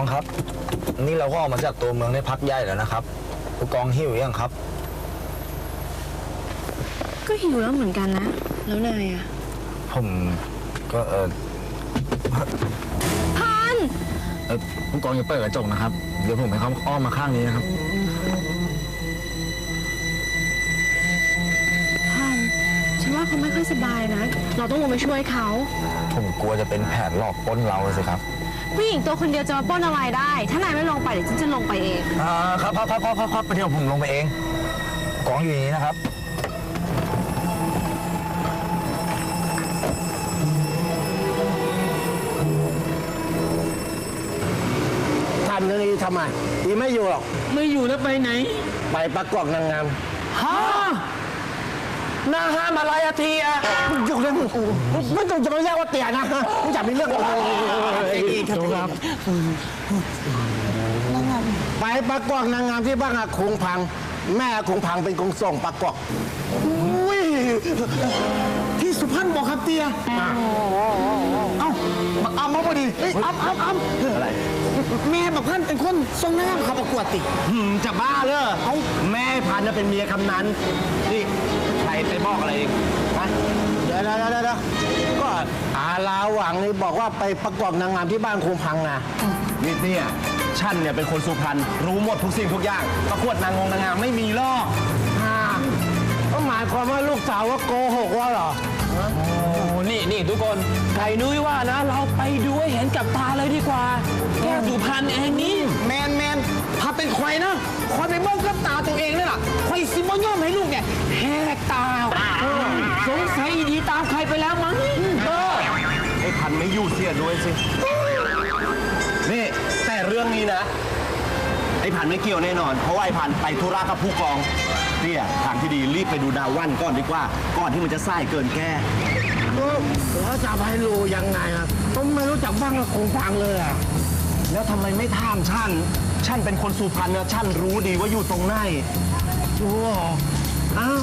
องครับนี่เราก็ออกมาจากตัวเมืองได้พักใหญ่แล้วนะครับผู้กองหิวยังครับก็หิวแล้วเหมือนกันนะแล้วนายอะผมก็พันผู้กองอย่าเปิดกระจกนะครับเดี๋ยวผมให้เขาอ้อมมาข้างนี้นะครับพันฉันว่าเขาไม่ค่อยสบายนะเราต้องลงไปช่วยเขาผมกลัวจะเป็นแผนหลอกปล้นเราสิครับผู้หญิงตัวคนเดียวจะมาปล้นอะไรได้ถ้านายไม่ลงไปเดี๋ยวฉันจะลงไปเองครับเดี๋ยวผมลงไปเองกองอยู่นี้นะครับทำเรื่องนี้ทำไมอีไม่อยู่หรอกไม่อยู่แล้วไปไหนไปประกอบนางงามฮะนางงามอะไรอะทีอะอยู่เรื่องกูไม่ต้องจะมาแยกว่าเตี่ยนะมึงอย่ามีเรื่องอะไรครับไปประกอบนางงามที่บ้านอาคงพังแม่อาคงพังเป็นคงส่งประกอบที่สุพรรณบอกครับเตียเอามาพอดีอ้ำอะไรแม่บอกพันเป็นคนทรงน้ำขับประกวดติจะบ้าเลยแม่พันจะเป็นเมียคำนั้นนี่ใครไปบอกอะไรเองนะเดี๋ยวก็อาลาหวังนี่บอกว่าไปประกอบนางงามที่บ้านคงพังนะนี่เนี่ยฉันเนี่ยเป็นคนสุพรรณรู้หมดทุกสิ่งทุกอย่างประกวดนางงามไม่มีหรอกก็หมายความว่าลูกสาวว่าโกหกว่าเหรอนี่ทุกคนใครนุ้ยว่านะเราไปดูให้เห็นกับตาเลยดีกว่าแค่สุพรรณเองนี่แมนถ้าเป็นใครนะคอยไปเบิ้งกับตาตัวเองนี่แหละคอยซิมย่อมให้ลูกเนี่ยแหกตาสงสัยดีตามใครไปแล้วมั้งไอ้พันไม่อยู่เสียด้วยสินี่แต่เรื่องนี้นะไอ้พันไม่เกี่ยวแน่นอนเพราะว่าไอ้พันไปธุระกับผู้กองเนี่ยทางที่ดีรีบไปดูดาววันก่อนดีกว่าก่อนที่มันจะสายเกินแก้แล้วจะไปรู้ยังไงอ่ะต้องไม่รู้จักบ้างก็คงฟังเลยอ่ะแล้วทำไมไม่ถามฉันเป็นคนสุพรรณนะฉันรู้ดีว่าอยู่ตรงไหนโอ้อ้าว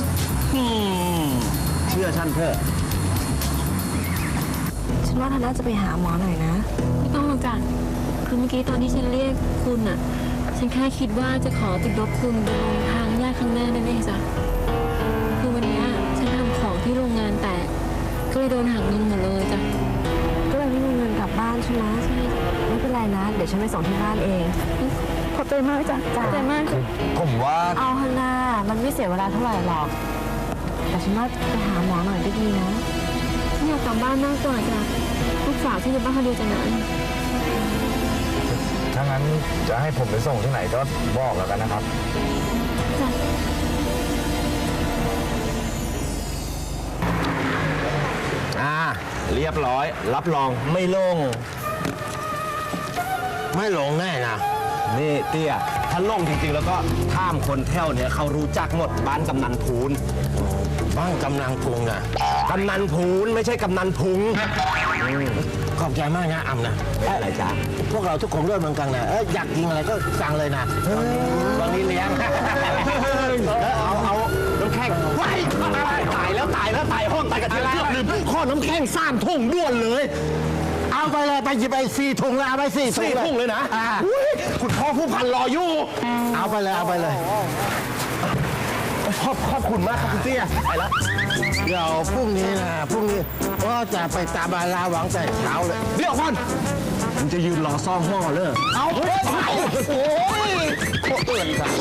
เชื่อฉันเถอะฉันว่าท่านน่าจะไปหาหมอหน่อยนะไม่ต้องหรอกจ้ะคือเมื่อกี้ตอนที่ฉันเรียกคุณอะฉันแค่คิดว่าจะขอติดรถคุณไปลงทางแยกข้างหน้านั่นเองจ้ะคือวันนี้ฉันทำของที่โรงงานแตกก็เลยโดนหักเงินหมดเลยจ้ะก็เลยไม่มีเงินกลับบ้านใช่ไหมใช่ไม่เป็นไรนะเดี๋ยวฉันไปส่งที่บ้านเองขอบใจมากจ้ะขอบใจมากผมว่าเอาฮานามันไม่เสียเวลาเท่าไหร่หรอกแต่ฉันว่าไปหาหมอหน่อยก็ดีนะฉันอยากกลับบ้านมากกว่าจ้ะลูกสาวที่อยู่บ้านคนเดียวจะนานถ้างั้นจะให้ผมไปส่งที่ไหนก็บอกแล้วกันนะครับเรียบร้อยรับรองไม่ลงแน่นะนี่เตี้ยถ้าลงจริงๆแล้วก็ข้ามคนแถวเนี่ยเขารู้จักหมดบ้านกำนันพูนบ้านกำนันพุงนะกำนันพูนไม่ใช่กำนันพุงขอบใจมากนะอำนะอะไรจ๊ะพวกเราทุกคนด้วยเหมือนกันนะอยากกินอะไรก็สั่งเลยนะวันนี้เลี้ยงเอาน้ำแข็งว้ายตายห้องตายกันเกือบลืมข้อน้ำแข็ง3 ถุงด้วนเลยเอาไปเลยไปหยิบไป4 ถุงแล้วเอาไป4 ถุงเลยนะคุณพ่อผู้พันรออยู่เอาไปเลยขอบคุณมากครับคุณเตี้ยไปแล้วเดี๋ยวพรุ่งนี้ก็จะไปตามบาลาหวังแต่เช้าเลยเดี๋ยวก่อนมันจะยืนรอซ่อห่อเลยเอาโอ้ยโคตรเตือนกัน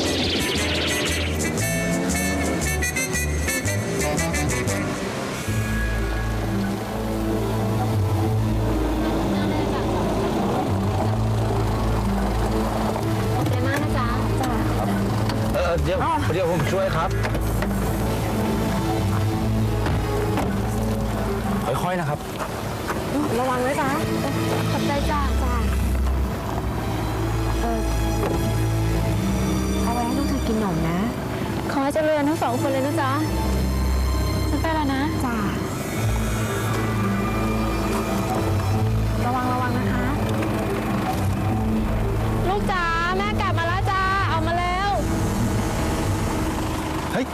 เดี๋ยวผมช่วยครับค่อยๆนะครับระวังนะจ๊ะขอบใจจ้าเอาไว้ให้ลูกเธอกินหนมนะขอให้เจริญทั้ง2 คนเลยนะจ๊ะฉันไปแล้วนะจ้าระวังนะคะลูกจ๋าแม่กลับมาแล้วจ้าออกมาแล้ว เฮ้ย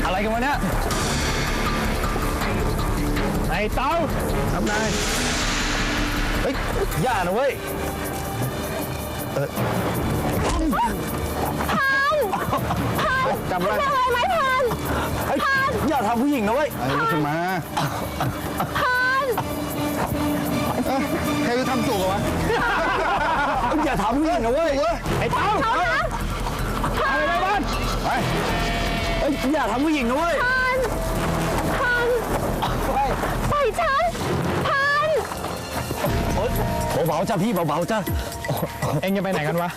อะไรกันวะเนี่ย ไอ้เต้าทำไง เฮ้ยอย่านะเว้ยจำอะไรไหมพานเฮ้ยอย่าทำผู้หญิงนะเว้ยลุกขึ้นมาใครจะทำถูกเหรอวะอย่าทำผู้หญิงนะเว้ยไอ้เต้าอะไรไปบ้านไปอย่าทำผู้หญิงนะเว้ยไปฉันเบาๆจ้ะพี่เบาๆจ้ะเอ็งจะไปไหนกันวะ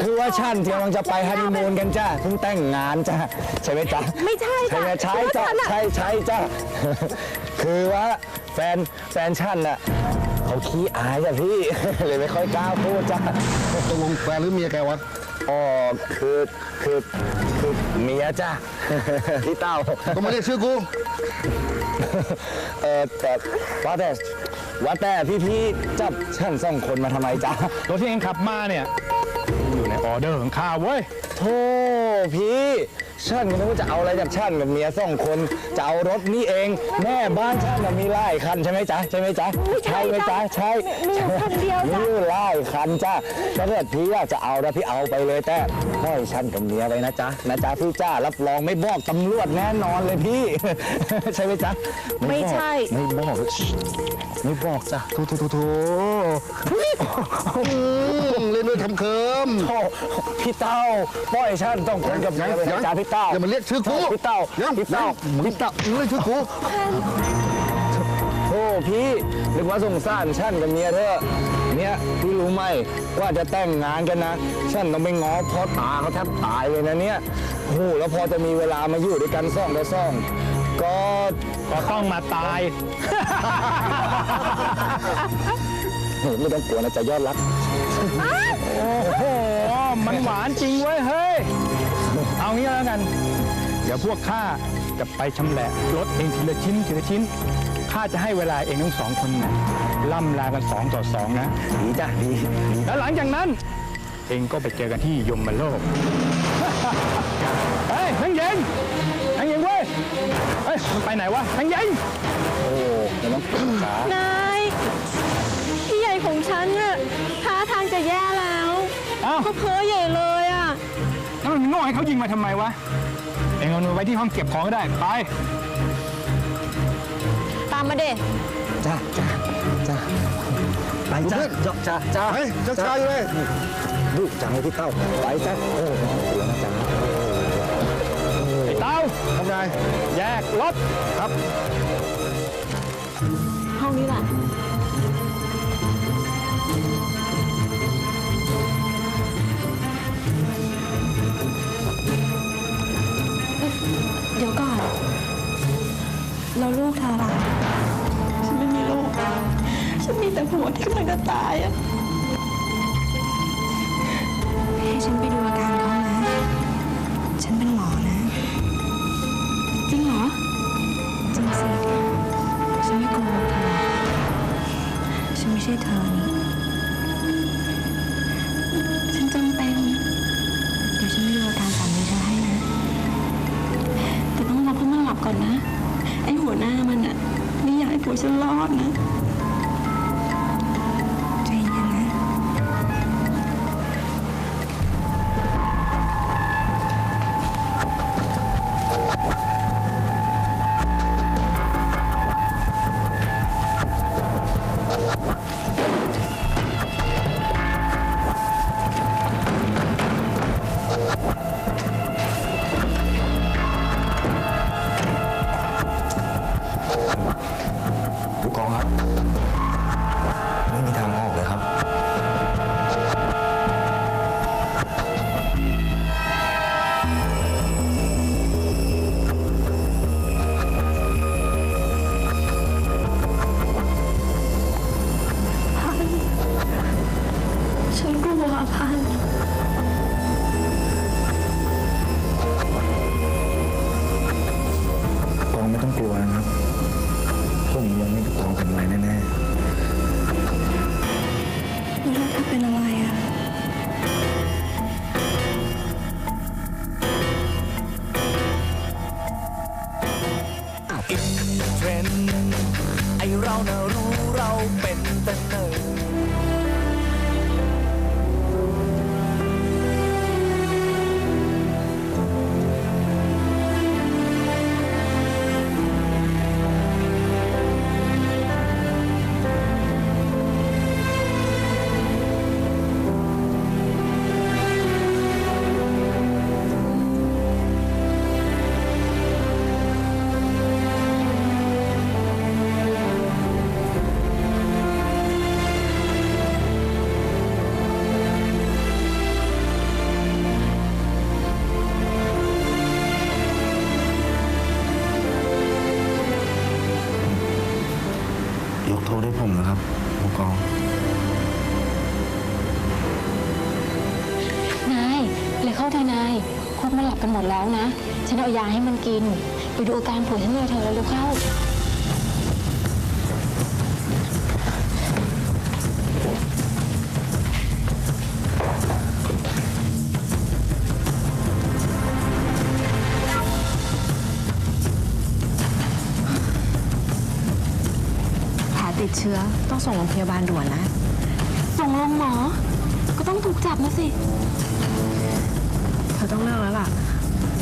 คือว่าฉันกำลังจะไปฮันนีมูนกันจ้ะเพิ่งแต่งงานจ้ะใช่ไหมจ๊ะไม่ใช่จ้ะใช่จ้ะใช่จ้ะคือว่าแฟนฉันน่ะเขาขี้อายจ้ะพี่เลยไม่ค่อยกล้าพูดจ้ะตกลงแฟนหรือเมียแกวะอ๋อคือเมียจ้ะพี่เต้าก็มาเรียกชื่อกูแต่ว่าแต่พี่จับฉันสองคนมาทำไมจ๊ะรถที่เองขับมาเนี่ยอยู่ในออเดอร์ของข้าเว้ยโธ่พี่ฉันก็ไม่รู้จะเอาอะไรจากฉันกับเมียสองคนจะเอารถนี่เองแม่บ้านฉันมีหลายคันใช่ไหมจ๊ะใช่ไหมจ๊ะใช่ไหมจ๊ะใช่มีคันเดียวจ้ะมีหลายคันจ้ะถ้าเกิดพี่อยากจะเอานะพี่เอาไปเลยแต่ปล่อยฉันกับเมียไปนะจ๊ะพี่จ้ารับรองไม่บอกตำรวจแน่นอนเลยพี่ใช่ไหมจ๊ะไม่ใช่ไม่บอกจ้ะโถเล่นด้วยทำเคิมพี่เต้าปล่อยฉันต้องคนกับเมียไปนะจ๊ะพี่เต้าอย่ามาเรียกชื่อกูพี่เต้าเรียกชื่อกูโอ้พี่นึกว่าสงสารฉันกับเมียเธอเนี่ยพี่รู้ไหมว่าจะแต่งงานกันนะฉันต้องไปง้อพ่อตาเขาแทบตายเลยนะเนี่ยโอ้แล้วพอจะมีเวลามาอยู่ด้วยกัน2 ต่อ 2ก็ต้องมาตายไม่ต้องกลัวนะจะยอดรักโอ้โหมันหวานจริงเว้ยเฮ้ยเอางี้แล้วกันเดี๋ยวพวกข้าจะไปชำแหละรถเองทีละชิ้นข้าจะให้เวลาเองทั้ง2 คนนะล่ำลากัน2 ต่อ 2นะดีจ้ะดีแล้วหลังจากนั้นเองก็ไปเจอกันที่ยมโลกเฮ้ยนังเย็นเว้ยเฮ้ยมันไปไหนวะนังเย็นโอ้เดี๋ยวน้องจ๋านายพี่ใหญ่ของฉันน่ะท่าทางจะแย่แล้วเขาเพ้อใหญ่เลยอ่ะแล้วมันโง่ให้เขายิงมาทำไมวะเอ็งเอาหนูไว้ที่ห้องเก็บของก็ได้ไปตามมาเด็จ้าไปจ้าเฮ้ยช้าอยู่เลยดูจังเลยพี่เต้าไปจ้าโอ้โหนะจ๊ะไอ้เต้าทำไงแยกรถครับห้องนี้แหละเดี๋ยวก่อนแล้วลูกเธอล่ะฉันไม่มีลูกฉันมีแต่ผัวที่กำลังจะตายอ่ะให้ฉันไปดูอาการเขานะฉันเป็นหมอนะจริงเหรอจริงสิฉันไม่โกหกเธอฉันไม่ใช่เธอนี่ฉันจำเป็นเดี๋ยวฉันไปดูอาการสามีเธอให้นะแต่ต้องรอให้มันหลับก่อนนะไอ้หัวหน้ามันอ่ะไม่อยากให้ผัวฉันรอดนะใจเย็นนะผู้กองครับไม่มีทางออกเลยครับฉันกลัวพันกองไม่ต้องกลัวนะครับผมยังไม่กองเป็นไรแน่ๆแล้วถ้าเป็นอะไรอ่ะเทรนด์ไอเราน่ะรู้ เป็นแต่เนิ่น ยกโทษให้ผมนะครับผู้กอง นายเลยเข้าเถอะนายคนมันหลับกันหมดแล้วนะ ฉันเอายาให้มันกิน ไปดูอาการผัวฉันเลยเถอะเร็วๆเข้า แผลติดเชื้อต้องส่งโรงพยาบาลด่วนนะ ส่งโรงหมอ ก็ต้องถูกจับมาสิ เธอต้องเลือกแล้วล่ะ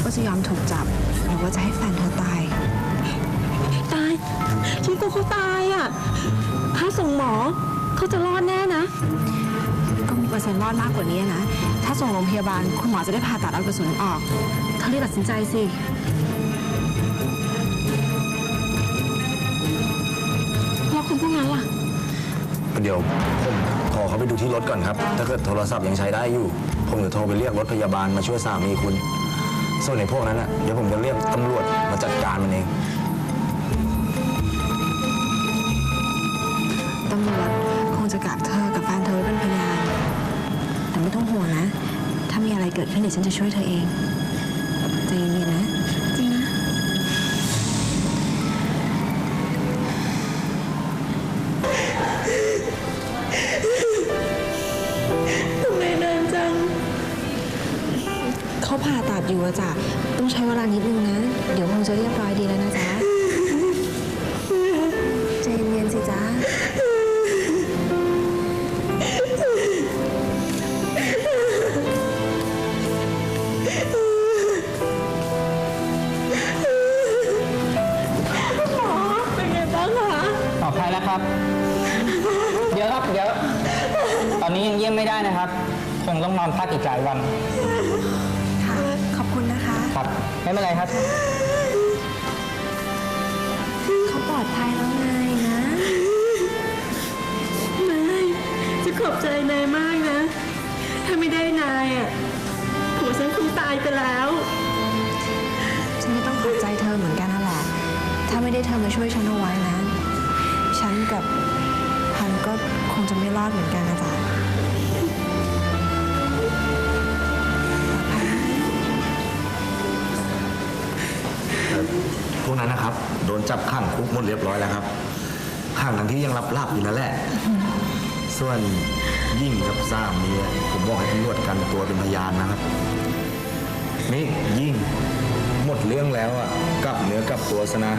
ว่าจะยอมถูกจับหรือว่าจะให้แฟนเธอตาย ตายฉันกลัวเขาตายอ่ะ ถ้าส่งหมอเขาจะรอดแน่นะ ก็มีเปอร์เซ็นต์รอดมากกว่านี้นะ ถ้าส่งโรงพยาบาลคุณหมอจะได้ผ่าตัดเอากระสุนออกเธอรีบตัดสินใจสิ แล้วคุณพวกนั้นล่ะ เดี๋ยวผมขอเขาไปดูที่รถก่อนครับ ถ้าเกิดโทรศัพท์ยังใช้ได้อยู่ ผมจะโทรไปเรียกรถพยาบาลมาช่วยสามีคุณ ส่วนในพวกนั้นเดี๋ยวผมจะเรียกตำรวจมาจัดการมันเอง ตำรวจคงจะกักเธอกับแฟนเธอไว้เป็นพยาน แต่ไม่ต้องห่วงนะ ถ้ามีอะไรเกิดขึ้นเดี๋ยวฉันจะช่วยเธอเองใจเย็นๆนะ จริงนะ ทำไมนานจัง เขาผ่าตัดอยู่อะจ้ะต้องใช้เวลานิดนึงนะ เดี๋ยวคงจะเรียบร้อยดีแล้วนะจ๊ะใจเย็นๆสิจ๊ะ เป็นไงบ้างคะ ปลอดภัยแล้วครับ เดี๋ยวครับเดี๋ยว ตอนนี้ยังเยี่ยมไม่ได้นะครับ คงต้องนอนพักอีกหลายวัน ค่ะ ขอบคุณนะคะ ครับ ไม่เป็นไรครับ เขาปลอดภัยแล้วไงนะ นายจะขอบใจนายมากนะ ถ้าไม่ได้นายอ่ะผัวฉันคงตายไปแล้ว ฉันก็ต้องขอบใจเธอเหมือนกันนั่นแหละ ถ้าไม่ได้เธอมาช่วยฉันเอาไว้นะ ฉันกับพันก็คงจะไม่รอดเหมือนกันนะจ๊ะ พวกนั้นนะครับโดนจับขังคุกหมดเรียบร้อยแล้วครับขังทั้งที่ยังรับอยู่นั่นแหละ ส่วนยิ่งกับสามีผมบอกให้ตำรวจกันตัวเป็นพยานนะครับ นี่ยิ่งหมดเรื่องแล้วกลับเนื้อกลับตัวซะนะ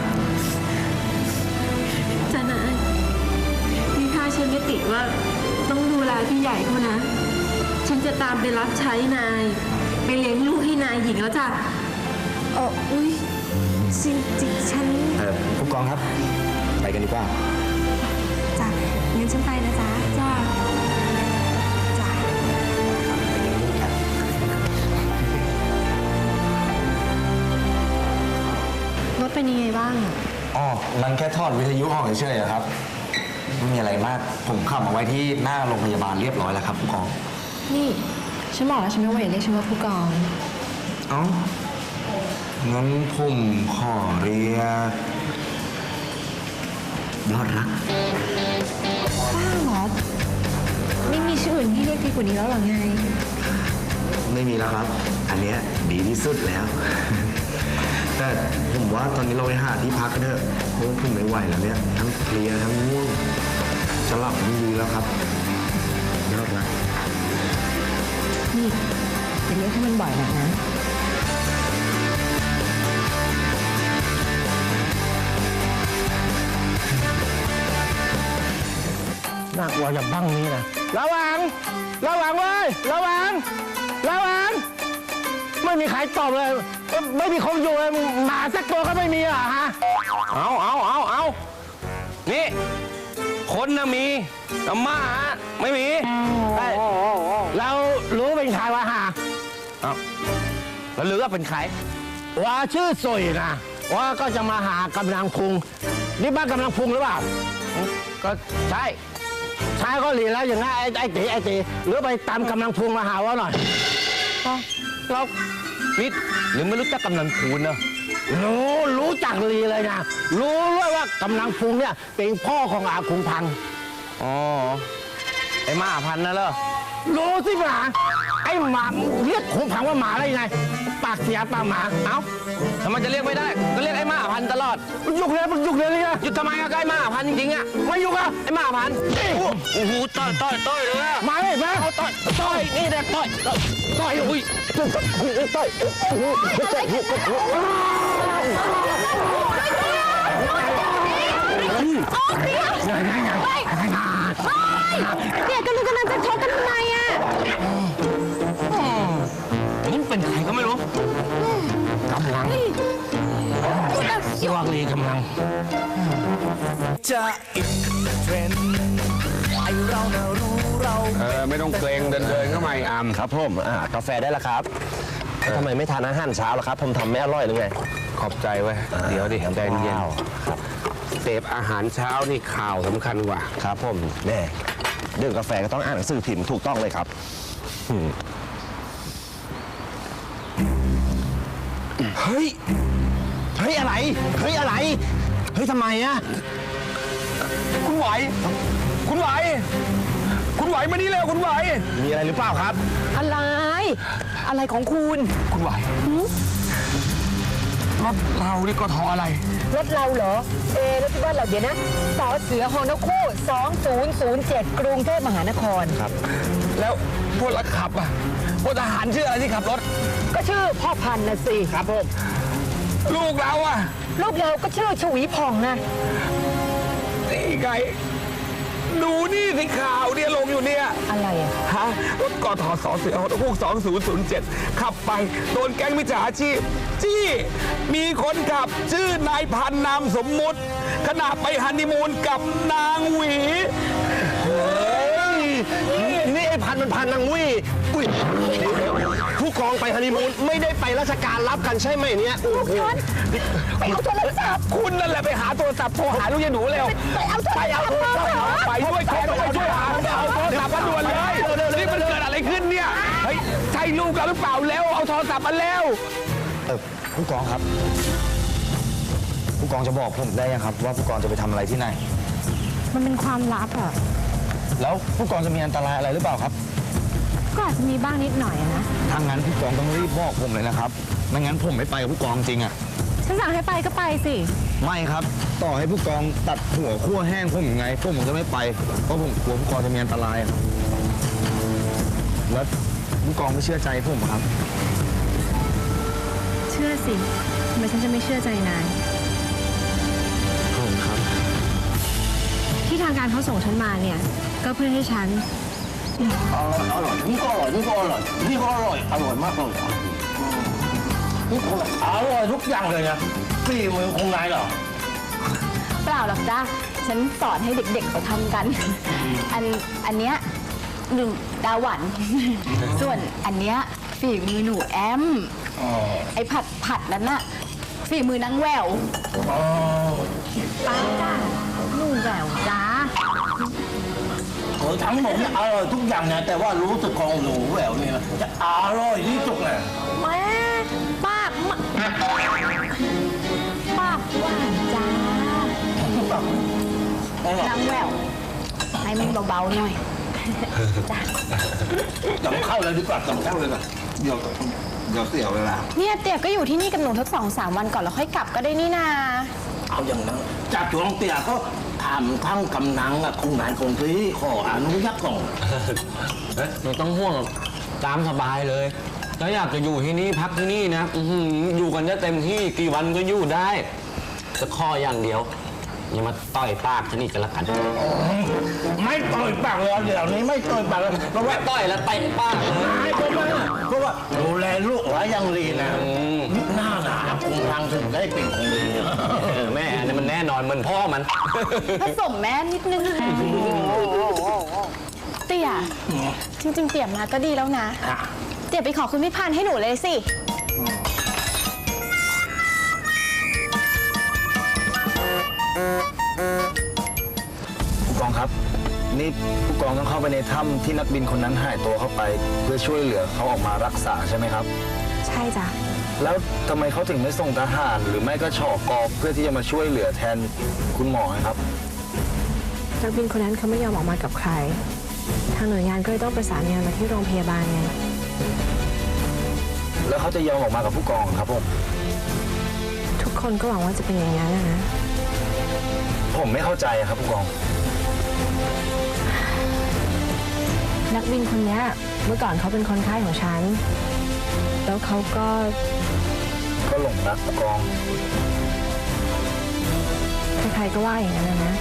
จะนายนี่ถ้าฉันไม่ติดว่าต้องดูแลพี่ใหญ่เขานะ ฉันจะตามไปรับใช้นาย ไปเลี้ยงลูกให้นายหญิงแล้วจ้ะ อุ้ยจริงๆฉัน ผู้กองครับ ไปกันดีกว่า จ้ะงั้นฉันไปนะจ๊ะ จ้า จ้ะ รถเป็นยังไงบ้างอะ อ๋อ มันแค่ทอดวิทยุออกเฉยๆครับ ไม่มีอะไรมาก ผมขับมาไว้ที่หน้าโรงพยาบาลเรียบร้อยแล้วครับผู้กอง นี่ ฉันบอกแล้วฉันไม่ว่าอย่าเรียกฉันว่าผู้กอง เอ้า งั้นผมขอเรียกยอดรัก บ้าเหรอ ไม่มีชื่ออื่นที่เรียกดีกว่านี้แล้วหรอไง ไม่มีแล้วครับ อันเนี้ยดีที่สุดแล้ว แต่ผมว่าตอนนี้เราไปหาที่พักกันเถอะเพราะว่าผมไม่ไหวแล้วเนี่ย ทั้งเพลียทั้งง่วง จะหลับไม่ดีแล้วครับยอดรัก นี่อย่าเรียกให้มันบ่อยนักนะ ว่าอย่าบังนี้นะระวังเว้ยระวังไม่มีใครตอบเลยไม่มีคนอยู่เลยหมาสักตัวก็ไม่มีอ่ะฮะเอานี่คนน่ะมีแต่หมาไม่มีแล้วรู้เป็นใครวะฮะแล้วรู้ว่าเป็นใครว่าชื่อสวยนะว่าก็จะมาหากำลังพุงนี่บ้านกำลังพุงหรือเปล่าก็ใช่ก็หลีแล้วอย่างงั้นไอ้ตีหรือไปตามกำลังพุงมาหาว่าหน่อยเรานิดหรือไม่รู้จักกำลังพุงเนอะรู้จักลีเลยนะรู้ด้วยว่ากำลังพุงเนี่ยเป็นพ่อของอาคุงพังอ๋อไอ้หมาพันธุ์นะเหรอรู้สิหมาไอ้หมาเรียกคุงพังว่าหมาได้ยังไงปากเสียปากหมาเอ้าทำไมจะเรียกไม่ได้ก็เรียกไอ้หมาพันธุ์ตลอดยุกเลยมันเนี่ยหยุดทำไมอะไอ้หมาพันธุ์จริงๆอะไม่ยุกอะไอ้หมาพันธุ์โอ้โหต่อยเลยอะมาเลยมาเอาต่อยนี่แหละต่อยอุ้ยต่อยเนี่ยกำลังจะชกกันทำไมอ่ะ นี่เป็นใครก็ไม่รู้กำลังสวางลีกำลังจะอินเทรนด์ไอเราน่ะรู้เรา ไม่ต้องเกรงเดินเข้ามาอาม ครับผมกาแฟได้แล้วครับทำไมไม่ทานอาหารเช้าล่ะครับผมทำไม่อร่อยหรือไง ขอบใจไว้เดี๋ยวดิใจเย็นเสพอาหารเช้านี่ข่าวสำคัญกว่า ครับผมแน่ดื่มกาแฟก็ต้องอ่านหนังสือพิมพ์ถูกต้องเลยครับเฮ้ยอะไรเฮ้ยทำไมอะคุณไหวมานี่เร็วคุณไหว มีอะไรหรือเปล่าครับ อะไรของคุณ คุณไหวรถเรานี่กทอะไร รถเราเหรอรถที่บ้านเราเดี๋ยวนะสอเสือฮอนคู่ 2007 กรุงเทพมหานคร ครับ แล้วพวกเราขับอ่ะพวกทหารชื่ออะไรที่ขับรถ ก็ชื่อพ่อพันธุ์นะสิ ครับผม ลูกเราอ่ะ ลูกเราก็ชื่อชวีผ่องนะ นี่ไงดูนี่สิข่าวเนี่ยลงอยู่เนี่ย อะไรอ่ะ ฮะรถกทสเสือฮอนคู่2007ขับไปโดนแก๊งมิจฉาชีพจี้มีคนขับชื่อนายพันนามสมมุติขณะไปฮันนีมูนกับนางหวีนี่ไอ้พันนางวี่ผู้กองไปฮันนีมูนไม่ได้ไปราชการรับกันใช่ไหมเนี่ยโอ้โห ไปเอาโทรศัพท์ คุณนั่นแหละไปหาโทรศัพท์โทรหาลูกยายหนูเร็ว ไปเอาโทรศัพท์มาเหรอ ไปช่วยหาเอาโทรศัพท์มาด่วนเลยนี่มันเกิดอะไรขึ้นเนี่ยเฮ้ยใช่ลูกเราหรือเปล่าแล้วเอาโทรศัพท์มาแล้ว ผู้กองครับผู้กองจะบอกผมได้ยังครับว่าผู้กองจะไปทำอะไรที่ไหน มันเป็นความลับอ่ะ แล้วผู้กองจะมีอันตรายอะไรหรือเปล่าครับ ก็อาจจะมีบ้างนิดหน่อยนะ ถ้างั้นผู้กองต้องรีบบอกผมเลยนะครับไม่งั้นผมไม่ไปกับผู้กองจริงอ่ะ ฉันสั่งให้ไปก็ไปสิ ไม่ครับต่อให้ผู้กองตัดหัวขั้วแห้งผมยังไงผมจะไม่ไปเพราะผมกลัวผู้กองจะมีอันตรายแล้วผู้กองไม่เชื่อใจผมครับ เชื่อสิทำไมฉันจะไม่เชื่อใจนาย ผมครับ ที่ทางการเขาส่งฉันมาเนี่ย ก็เพื่อให้ฉัน อร่อยนี่ก็อร่อยนี่ก็อร่อยนี่ก็อร่อยมากเลยนี่ก็อร่อยทุกอย่างเลยนะฝีมือคงนายเหรอ เปล่าหรอกจ้าฉันสอนให้เด็กๆเขาทำกัน อันเนี้ยหนึ่งดาหวัน ส่วนอันเนี้ยฝีมือหนูแอมไอ้ผัดนั้นน่ะฝีมือนางแววป้าจ้าหนูแววจ้า ทั้งหมดอร่อยทุกอย่างนะแต่ว่ารู้สึกของหนูแหววนี่นะจะอร่อยที่สุดเลย แม่ปากหวานจ้านางแววให้มันเบาๆหน่อยจ้า ต้องเข้าเลยดีกว่าต้องเข้าเลยนะเดี๋ยวเสียเวลา เนี่ยเตี่ยก็อยู่ที่นี่กับหนูทั้ง2-3 วันก่อนแล้วค่อยกลับก็ได้นี่นา เอาอย่างนั้นจากจวงเตี่ยก็ทำทั้งกำนังคงนายคงพี่ขออนุญาตก่อน ไม่ต้องห่วงตามสบายเลยถ้าอยากจะอยู่ที่นี่พักที่นี่นะอยู่กันได้เต็มที่กี่วันก็อยู่ได้จะข้ออย่างเดียว อย่ามาต่อยปากฉันอีกกันละกัน ไม่ต่อยปากเลยเดี๋ยวนี้ไม่ต่อยปากเลยเพราะว่า ต่อยแล้วเตะปากเลย เพราะว่าดูแลลูกไว้ยังดีนะนี่หน้าหนาคุณทางถึงได้เป็นคนดี แม่อันนี้มันแน่นอนเหมือนพ่อมัน ผสมแม่นิดนึงเตี่ยจริงๆเตี่ยมาก็ดีแล้วนะเตี่ยไปขอคุณพี่พันธ์ให้หนูเลยสิ ผู้กองครับ นี่ผู้กองต้องเข้าไปในถ้ำที่นักบินคนนั้นหายตัวเข้าไป เพื่อช่วยเหลือเขาออกมารักษาใช่ไหมครับ ใช่จ้ะ แล้วทำไมเขาถึงไม่ส่งทหารหรือไม่ก็ฉอกอเพื่อที่จะมาช่วยเหลือแทนคุณหมอครับ นักบินคนนั้นเขาไม่ยอมออกมากับใคร ทางหน่วยงานก็เลยต้องประสานงานมาที่โรงพยาบาลไง แล้วเขาจะยอมออกมากับผู้กองครับผม ทุกคนก็หวังว่าจะเป็นอย่างนั้นนะ ผมไม่เข้าใจครับผู้กอง นักบินคนนี้เมื่อก่อนเขาเป็นคนไข้ของฉัน แล้วเขาก็ หลงรักผู้กอง ใครๆก็ว่าอย่างนั้นนะ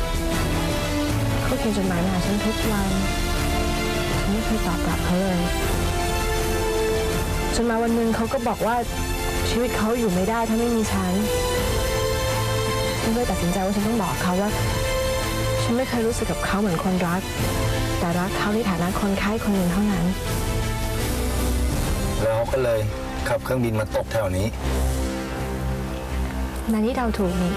เขาเขียนจดหมายมาหาฉันทุกวันฉันไม่เคยตอบกลับเขาเลยจนมาวันหนึ่งเขาก็บอกว่าชีวิตเขาอยู่ไม่ได้ถ้าไม่มีฉันก็เลยตัดสินใจว่าฉันต้องบอกเขาว่าฉันไม่เคยรู้สึกกับเขาเหมือนคนรักแต่รักเขาในฐานะคนไข้คนหนึ่งเท่านั้น แล้วเขาก็เลยขับเครื่องบินมาตกแถวนี้ นานี่เราถูกนี่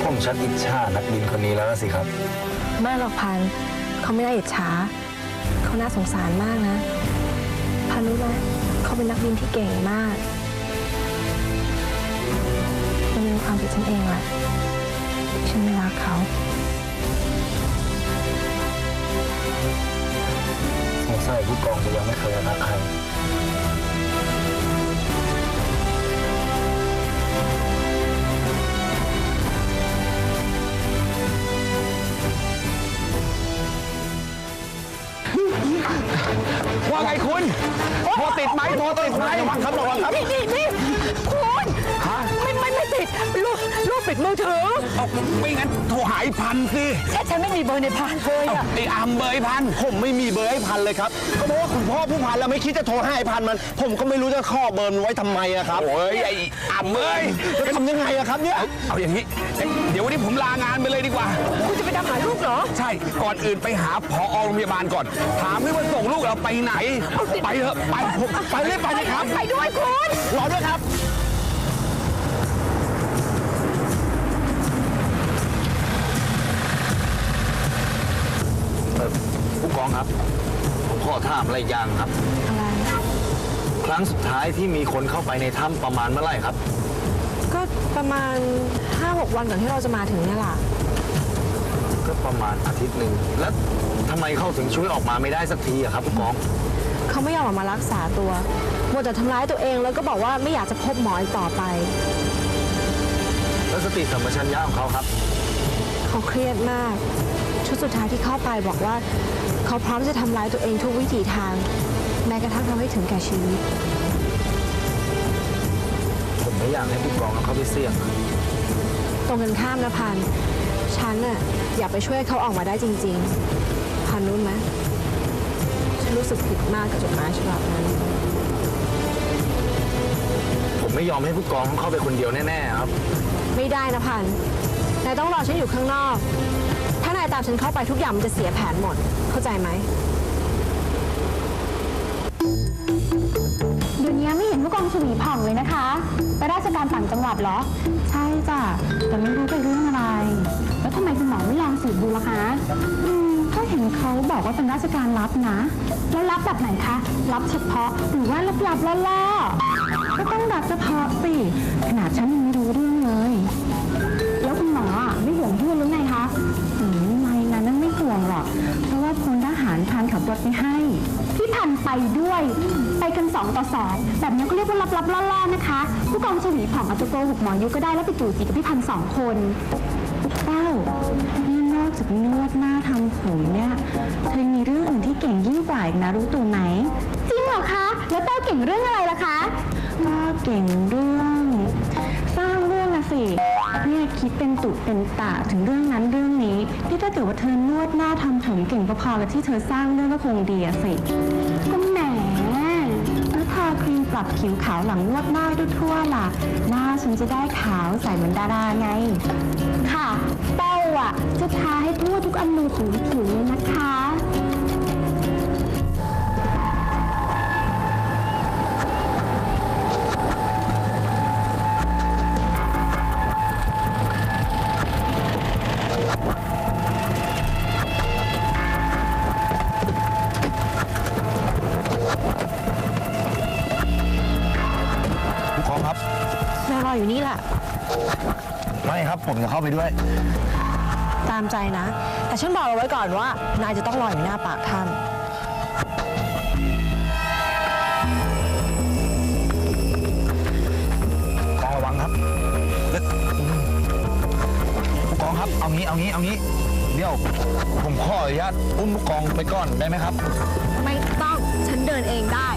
ผมชักอิจฉานักบินคนนี้แล้วสิครับ ไม่หรอกพันเขาไม่น่าอิจฉาเขาน่าสงสารมากนะพันรู้ไหมเขาเป็นนักบินที่เก่งมากมันเป็นความผิดฉันเองแหละฉันไม่รักเขา สงสัยผู้กองจะยังไม่เคยรักใคร ว่าไงคุณโทรติดไหมโทรติดไหมระวังครับระวังครับ นี่คุณไม่ติดลูกปิดมือถือ ไม่งั้นโทรหาไอ้พันสิ ฉันไม่มีเบอร์ในพานเลยอ่ะ ไอ้อามเบอร์ไอ้พันผมไม่มีเบอร์ไอ้พันเลยครับก็เพราะว่าคุณพ่อผู้พันแล้วไม่คิดจะโทรให้ไอ้พันมัน ผมก็ไม่รู้จะข้อเบอร์มันไว้ทำไมอะครับโอ้ยไอ้อามเอ้ยจะทำยังไงอะครับเนี่ยเอาอย่างนี้เดี๋ยววันนี้ผมลางานไปเลยดีกว่า คุณจะไปตามหาลูกเหรอ ใช่ก่อนอื่นไปหาผอโรงพยาบาลก่อนถามด้วยว่าส่งลูกเราไปไหนไปเถอะไปผมไปเลยไปเลยครับ ไปด้วยคุณ รอด้วยครับผู้กองครับ ผมขอถามอะไรอย่างครับ อะไร ครั้งสุดท้ายที่มีคนเข้าไปในถ้ำประมาณเมื่อไหร่ครับ ก็ประมาณ 5-6 วันก่อนที่เราจะมาถึงเนี่ยแหละ ก็ประมาณอาทิตย์หนึ่ง แล้วทำไมเขาถึงช่วยออกมาไม่ได้สักทีอะครับผู้กอง เขาไม่ยอมออกมารักษาตัวมัวแต่ทำร้ายตัวเองแล้วก็บอกว่าไม่อยากจะพบหมออีกต่อไป แล้วสติสัมปชัญญะของเขาครับ เขาเครียดมาก ชุดสุดท้ายที่เข้าไปบอกว่า เขาพร้อมจะทำร้ายตัวเองทุกวิถีทาง แม้กระทั่งทำให้ถึงแก่ชีวิต ผมไม่อยากให้ผู้กองเอาเขาไปเสี่ยง ตรงกันข้ามนะพัน ฉันน่ะอยากไปช่วยเขาออกมาได้จริงๆ พันรู้ไหมฉันรู้สึกผิดมากกับจดหมายฉบับนั้น ผมไม่ยอมให้ผู้กองเข้าไปคนเดียวแน่ๆครับ ไม่ได้นะพัน นายต้องรอฉันอยู่ข้างนอก ถ้านายตามฉันเข้าไปทุกอย่างมันจะเสียแผนหมด เข้าใจไหม เดี๋ยวนี้ไม่เห็นผู้กองชวีผ่องเลยนะคะ ไปราชการต่างจังหวัดเหรอ ใช่จ้ะ แต่ไม่รู้ไปเรื่องอะไร แล้วทำไมคุณหมอไม่ลองสืบดูล่ะคะก็เห็นเขาบอกว่าเป็นราชการลับนะ แล้วลับแบบไหนคะ ลับเฉพาะหรือว่าลับๆล่อๆก็ต้องลับเฉพาะสิ ขนาดฉันยังไม่รู้เรื่องเลย แล้วคุณหมอไม่ห่วงเพื่อนหรือไงคะไม่นะนั่นไม่ห่วงหรอก เพราะว่าพลทหารพันขับรถไปให้ พี่พันไปด้วย ไปกัน2 ต่อ 2แบบนี้ก็เรียกว่าลับๆล่อๆนะคะ ผู้กองชวีผ่องอาจจะโกหกหมอยุก็ได้แล้วไปจู่จีกับพี่พัน2 คนเต้านี่นอกจากนวดหน้าทำผมเนี่ยเธอมีเรื่องอื่นที่เก่งยิ่งกว่าอีกนะรู้ตัวไหมจริงเหรอคะ แล้วเต้าเก่งเรื่องอะไรล่ะคะก็เก่งเรื่องสร้างเรื่องนะสิ เป็นตุเป็นตะถึงเรื่องนั้นเรื่องนี้นี่ถ้าเกิดว่าเธอนวดหน้าทำผมเก่งพอๆกับที่เธอสร้างเรื่องก็คงดีอะสิก็แหมแล้วทาครีมปรับผิวขาวหลังนวดหน้าทั่วๆล่ะหน้าฉันจะได้ขาวใสเหมือนดาราไงค่ะเป้าอะจะทาให้ทั่วทุกอนูของผิวเลยนะคะนายรออยู่นี่แหละ ไม่ครับผมจะเข้าไปด้วย ตามใจนะ แต่ฉันบอกเอาไว้ก่อนว่า นายจะต้องรออยู่หน้าปากถ้ำ กองระวังครับผู้กองครับเอางี้เดี๋ยวผมขออนุญาตอุ้มผู้กองไปก่อนได้ไหมครับ ไม่ต้อง ฉันเดินเองได้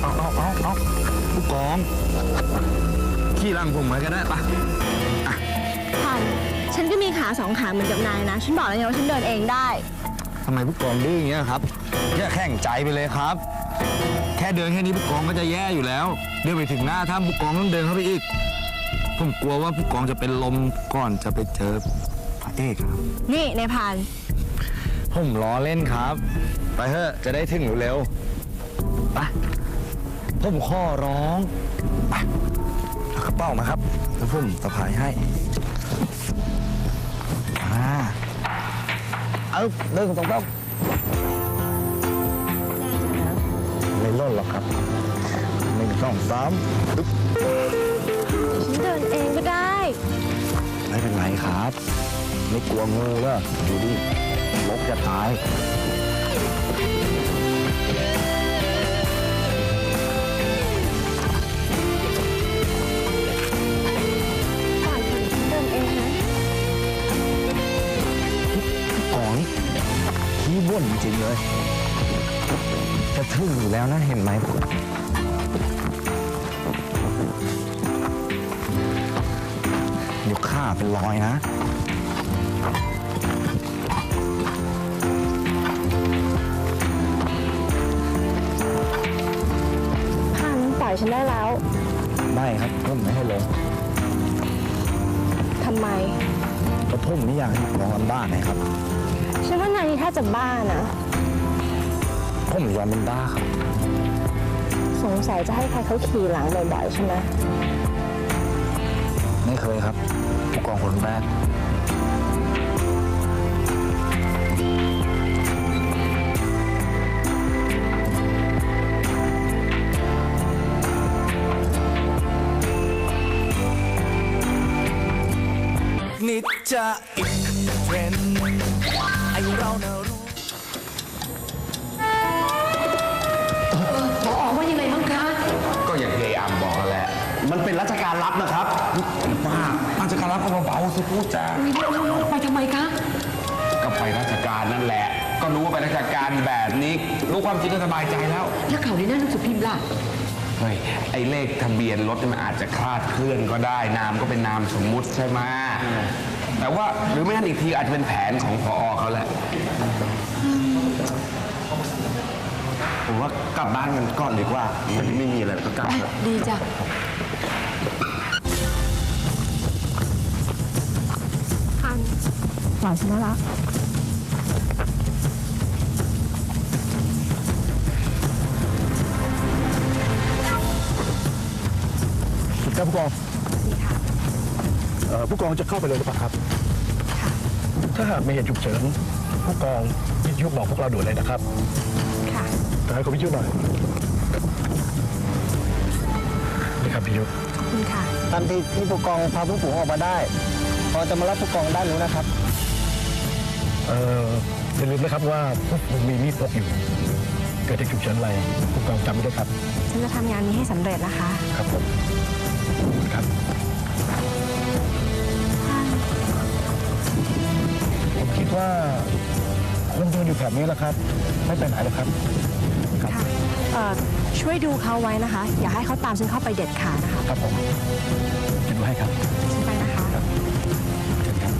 เอาผู้กองขี่หลังผมไว้ก็ได้ปะ พัน ฉันก็มีขาสองขาเหมือนกับนายนะ ฉันบอกแล้วไงว่าฉันเดินเองได้ ทำไมผู้กองดื้ออย่างเงี้ยครับอย่าแข่งใจไปเลยครับ แค่เดินแค่นี้ผู้กองก็จะแย่อยู่แล้วเดินไปถึงหน้าถ้ำผู้กองต้องเดินเข้าไปอีกผมกลัวว่าผู้กองจะเป็นลมก่อนจะไปเจอพระเอกครับ นี่นายพัน ผมล้อเล่นครับ ไปเถอะจะได้ถึงเร็วๆไปผมขอร้องไปเอากระเป๋ามาครับแล้วผมสะพายให้เอาเดินตรงๆไม่ล่นหรอกครับ1 2 3ปึ๊บ ฉันเดินเองก็ได้ ไม่เป็นไรครับ ไม่กลัวงูเลยดูดิลบจะตายขี้บ่นจริงเลยจะถึงอยู่แล้วนะเห็นไหมยกข้าเป็นรอยนะพันปล่อยฉันได้แล้ว ไม่ครับผมไม่ให้ลง ทำไม ก็ผมไม่อยากให้น้องลำบ้านนะครับ ฉันว่านายนี่ถ้าจะบ้านะ ผมยอมเป็นบ้าครับ สงสัยจะให้ใครเขาขี่หลังบ่อยๆใช่ไหม ไม่เคยครับผู้กองคนแรกนิจจะอินเทรนด์ไอเราเนรู้ ก็อย่างที่ไอ้อำบอกนั่นแหละ มันเป็นราชการลับนะครับป้าราชการลับก็เบาๆสิพูดจา ไปทำไมคะ ก็ไปราชการนั่นแหละ ก็รู้ว่าไปราชการแบบนี้ รู้ความจริงก็สบายใจแล้ว แล้วข่าวในหน้าหนังสือพิมพ์ล่ะ เฮ้ย ไอ้เลขทะเบียนรถเนี่ยมันอาจจะคลาดเคลื่อนก็ได้ นามก็เป็นนามสมมุติใช่ไหมแต่ว่าหรือไม่งั้นอีกทีอาจจะเป็นแผนของผอ.เขาแหละ ผมว่ากลับบ้านกันก่อนดีกว่าไม่มีอะไรก็กลับเถอะ ดีจ้ะ พัน ปล่อยฉันได้แล้ว ครับผู้กองผู้กองจะเข้าไปเลยหรือเปล่าครับถ้าหากมีเหตุฉุกเฉินผู้กองวิทยุบอกพวกเราด่วนเลยนะครับค่ะแต่ให้เขาวิทยุหน่อยนี่ครับวิทยุ ขอบคุณค่ะ ทันทีที่ผู้กองพาผู้ฝูงออกมาได้พอจะมารับผู้กองด้านนู้นนะครับอย่าลืมนะครับว่าพวกผมมีมีดพกอยู่เกิดเหตุฉุกเฉินอะไรผู้กองจำไว้ด้วยครับ ฉันจะทำงานนี้ให้สำเร็จนะคะ ครับผมครับผมคิดว่าคงจะอยู่แถบนี้แหละครับไม่ไปไหนหรอกครับครับ ช่วยดูเขาไว้นะคะ อย่าให้เขาตามฉันเข้าไปเด็ดขาดนะคะ ครับผมจะดูให้ครับ ฉันไปนะคะ เชิญครับ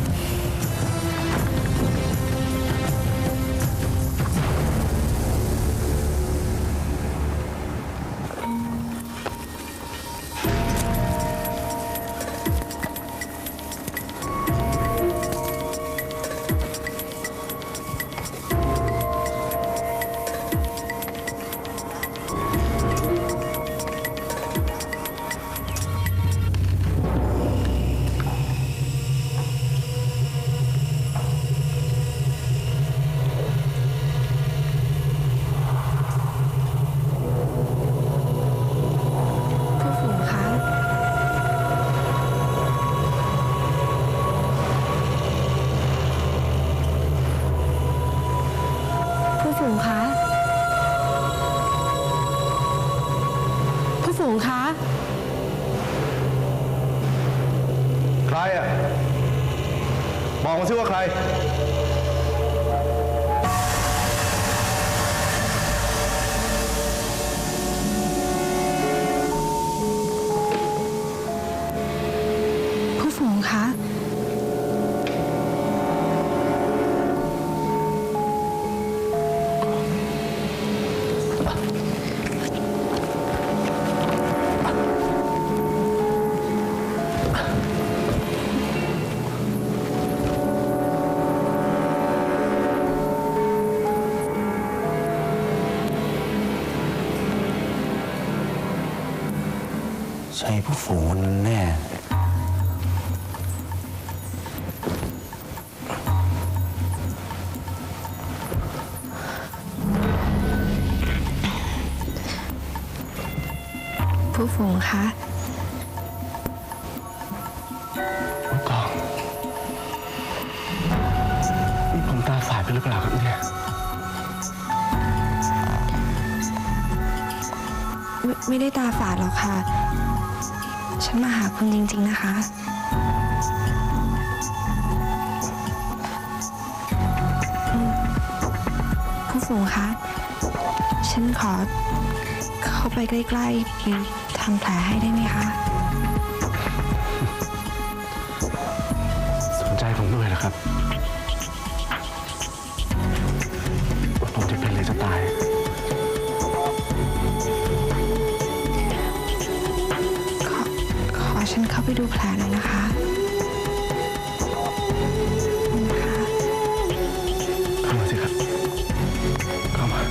ผู้ฝูงคะผู้ฝูงคะผู้ฝูงคะ ใครอ่ะ บอกมาสิว่าใคร ผู้ฝูงคะ ใช่ผู้ฝูงคนนั้นแน่ ผู้ฝูงคะ ผู้กองนี่ผมตาฝาดไปหรือเปล่าครับเนี่ย ไม่ได้ตาฝาดหรอกค่ะ ฉันมาหาคุณจริงๆนะคะ ผู้ฝูงคะ ฉันขอเข้าไปใกล้ๆทำแผลให้ได้ไหมคะ สนใจผมด้วยเหรอครับว่าผมจะเป็นหรือจะตาย ขอฉันเข้าไปดูแผลหน่อยนะคะนะคะ เข้ามาสิครับ เข้ามา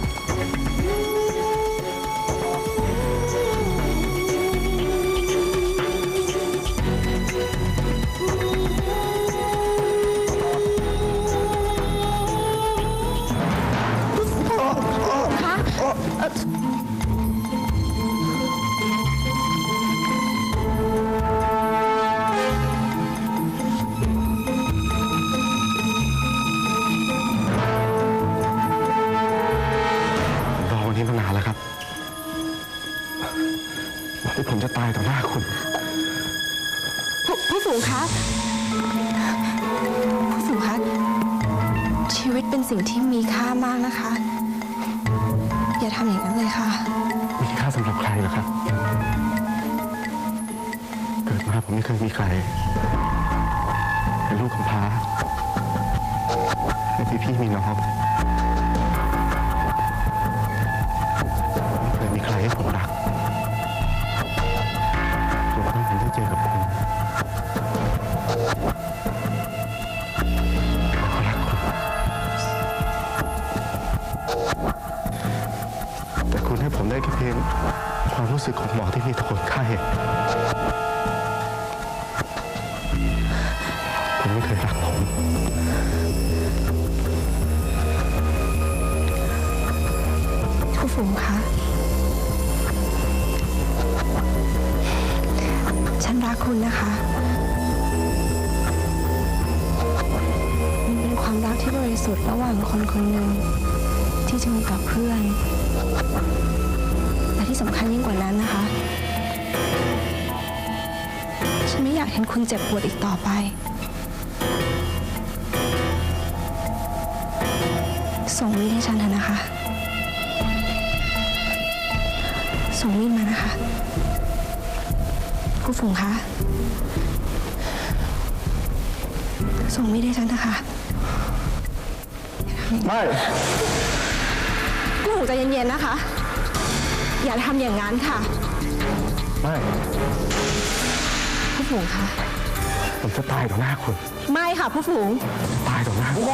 รอวันนี้มานานแล้วครับวันที่ผมจะตายต่อหน้าคุณ ผู้ฝูงคะผู้ฝูงคะ ชีวิตเป็นสิ่งที่มีค่ามากนะคะ อย่าทำอย่างนั้นเลยค่ะ มีค่าสำหรับใครเหรอครับ เกิดมาผมไม่เคยมีใคร เป็นลูกกำพร้าไม่มีพี่มีน้องไม่เคยมีใครให้ผมรักจนกระทั่งผมได้เจอกับคุณแล้วก็รักคุณ แต่คุณให้ผมได้แค่เพียงความรู้สึกของหมอที่มีต่อคนไข้คุณไม่เคยรักผม ผู้ฝูงคะ ฉันรักคุณนะคะ มันเป็นความรักที่บริสุทธิ์ระหว่างคนคนหนึ่งที่จะมีกับเพื่อน และที่สำคัญยิ่งกว่านั้นนะคะ ฉันไม่อยากเห็นคุณเจ็บปวดอีกต่อไป ส่งมีดให้ฉันเถอะนะคะ ส่งมีดมานะคะผู้ฝงคะส่งมีดให้ฉันนะคะ ไม่ ผู้ฝงใจเย็นๆนะคะ อย่าทำอย่างนั้นค่ะ ไม่ ผู้ฝงคะ ผมจะตายต่อหน้าคุณ ไม่ค่ะผู้ฝง ตายต่อหน้าคุณ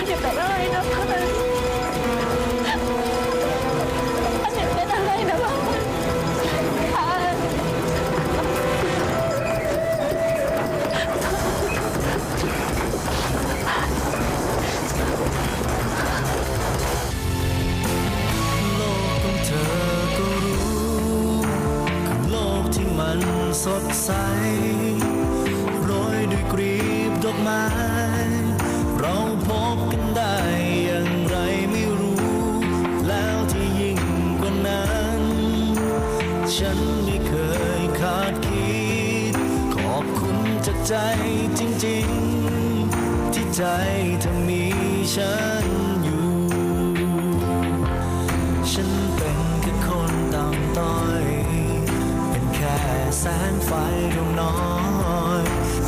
อย่าเป็นอะไรนะพันอย่าเป็นอะไรนะพัน โลกของเธอก็รู้คือโลกที่มันสดใสโรยด้วยกลีบดอกไม้เราพบกันได้อย่างไรไม่รู้แล้วที่ยิ่งกว่านั้นฉันไม่เคยคาดคิดขอบคุณจากใจจริงๆที่ใจเธอมีฉันอยู่ ฉันเป็นแค่คนต่ำต้อย เป็นแค่แสงไฟดวงน้อย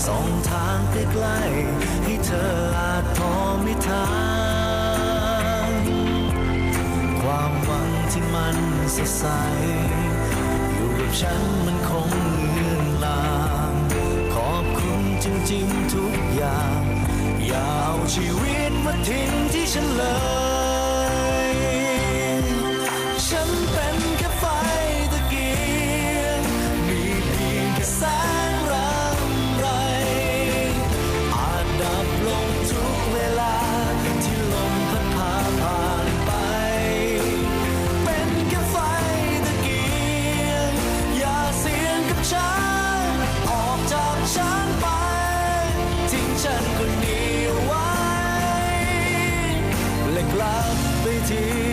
ส่องทางใกล้ๆให้เธออาจพอไม่ทันความหวังที่มันสดใส อยู่กับฉันมันคงยืนนานขอบคุณจริงๆทุกอย่างอย่าเอาชีวิตมาทิ้งที่ฉันเลย ฉันเป็นแค่ไฟตะเกียงมีเพียงแค่แสงรำไรอาจดับลงทุกเวลาที่ลมพัดพาผ่านไปเป็นแค่ไฟตะเกียงอย่าเสี่ยงกับฉันออกจากฉันไปทิ้งฉันคนเดียวไว้และกลับไปที่